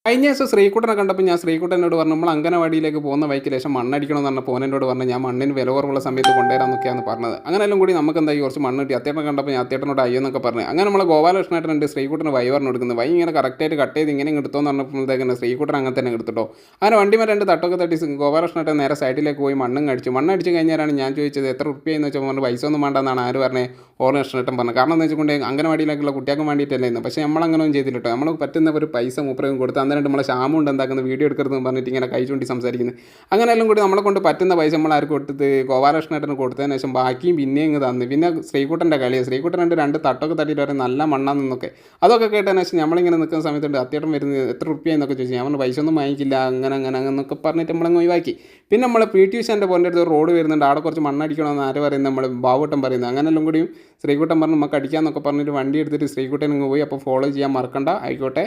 കഴിഞ്ഞ ദിവസം ശ്രീകുട്ടനെ കണ്ടപ്പോൾ ഞാൻ ശ്രീകുട്ടനോട് പറഞ്ഞു നമ്മൾ അംഗനവാടിയിലേക്ക് പോകുന്ന വഴിക്ക് ലേശം മണ്ണടിക്കണമെന്ന് പറഞ്ഞപ്പോൾ ഓനോട് പറഞ്ഞു ഞാൻ മണ്ണിന് വില കുറവുള്ള സമയത്ത് കൊണ്ടുവരാമെന്നൊക്കെയാണ് പറഞ്ഞത്. അങ്ങനെയെല്ലാം കൂടി നമുക്ക് എന്തായി കുറച്ച് മണ്ണ് കിട്ടി. അത്തേട്ടനെ കണ്ടപ്പോൾ ഞാൻ അത്തേട്ടനോട് അയ്യോ എന്നൊക്കെ പറഞ്ഞു. അങ്ങനെ നമ്മളെ ഗോപാലകൃഷ്ണേട്ടനുണ്ട് ശ്രീകുട്ടന് വഴി പറഞ്ഞു കൊടുക്കുന്നത്. വഴി ഇങ്ങനെ കറക്റ്റായിട്ട് കട്ട് ചെയ്ത് ഇങ്ങനെ എടുത്തോന്ന് പറഞ്ഞപ്പോഴത്തേക്കാണ് ശ്രീകുട്ടൻ അങ്ങനെ തന്നെ എടുത്തിട്ടോ. അങ്ങനെ വണ്ടിമേ രണ്ട് തട്ടൊക്കെ തട്ടി ഗോപാലകൃഷ്ണേട്ടൻ നേരെ സൈഡിലേക്ക് പോയി മണ്ണും കടിച്ചു. മണ്ണടിച്ച് കഴിഞ്ഞാലാണ് ഞാൻ ചോദിച്ചത് എത്ര റുപ്യെന്ന് വെച്ചാൽ പറഞ്ഞു പൈസ ഒന്നും വേണ്ടെന്നാണ് ആര് പറഞ്ഞത് ഗോപാലകൃഷ്ണേട്ടൻ പറഞ്ഞു. കാരണം എന്ന് വെച്ചുകൊണ്ട് അംഗനവാടിയിലേക്കുള്ള കുട്ടികൾക്ക് വേണ്ടിയിട്ടല്ലേ ഇന്ന്. പക്ഷേ നമ്മളങ്ങനെയൊന്നും ചെയ്തില്ല കേട്ടോ. നമ്മൾ പറ്റുന്ന ഒരു പൈസ മൂപ്പറയും കൊടുത്ത് അന്നേരം നമ്മളെ ക്ഷാമുണ്ട് എന്താക്കുന്നത് വീഡിയോ എടുക്കരുതെന്ന് പറഞ്ഞിട്ട് ഇങ്ങനെ കൈ ചൂണ്ടി സംസാരിക്കുന്നത്. അങ്ങനെയെല്ലാം കൂടി നമ്മളെ കൊണ്ട് പറ്റുന്ന പൈസ നമ്മൾ ആർക്ക് കൊടുത്തത് ഗോപാലകൃഷ്ണേട്ടന് കൊടുത്തതിന് ശേഷം ബാക്കിയും പിന്നെയും ഇങ്ങ് തന്നു. പിന്നെ ശ്രീകുട്ടൻ്റെ കളിയാണ്. ശ്രീകുട്ടൻ രണ്ട് തട്ടൊക്കെ തട്ടിയിട്ട് വരെ നല്ല മണ്ണാന്നൊക്കെ അതൊക്കെ കേട്ടതിന് ശേഷം നമ്മളിങ്ങനെ നിൽക്കുന്ന സമയത്തുണ്ട് അത്യാട്ടം വരുന്നത് എത്ര റുപ്യ എന്നൊക്കെ ചോദിച്ചു. ഞാൻ പറഞ്ഞു പൈസ ഒന്നും വാങ്ങിക്കില്ല അങ്ങനെ എന്നൊക്കെ പറഞ്ഞിട്ട് നമ്മളങ്ങ് ഒഴിവാക്കി. പിന്നെ നമ്മളെ പി ടി ഉഷേൻ്റെ പോൻ്റെ അടുത്ത് റോഡ് വരുന്നുണ്ട്, അവിടെ കുറച്ച് മണ്ണടിക്കണമെന്ന് ആര് പറയുന്നത് നമ്മൾ ബാവൂട്ടൻ പറയുന്നത്. അങ്ങനെയെല്ലാം കൂടിയും ശ്രീകുട്ടൻ പറഞ്ഞു നമുക്ക് അടിക്കാമെന്നൊക്കെ പറഞ്ഞിട്ട് വണ്ടി എടുത്തിട്ട് ശ്രീകുട്ടൻ ഇങ്ങ് പോയി. അപ്പോൾ ഫോളോ ചെയ്യാൻ മറക്കണ്ട. ആയിക്കോട്ടെ.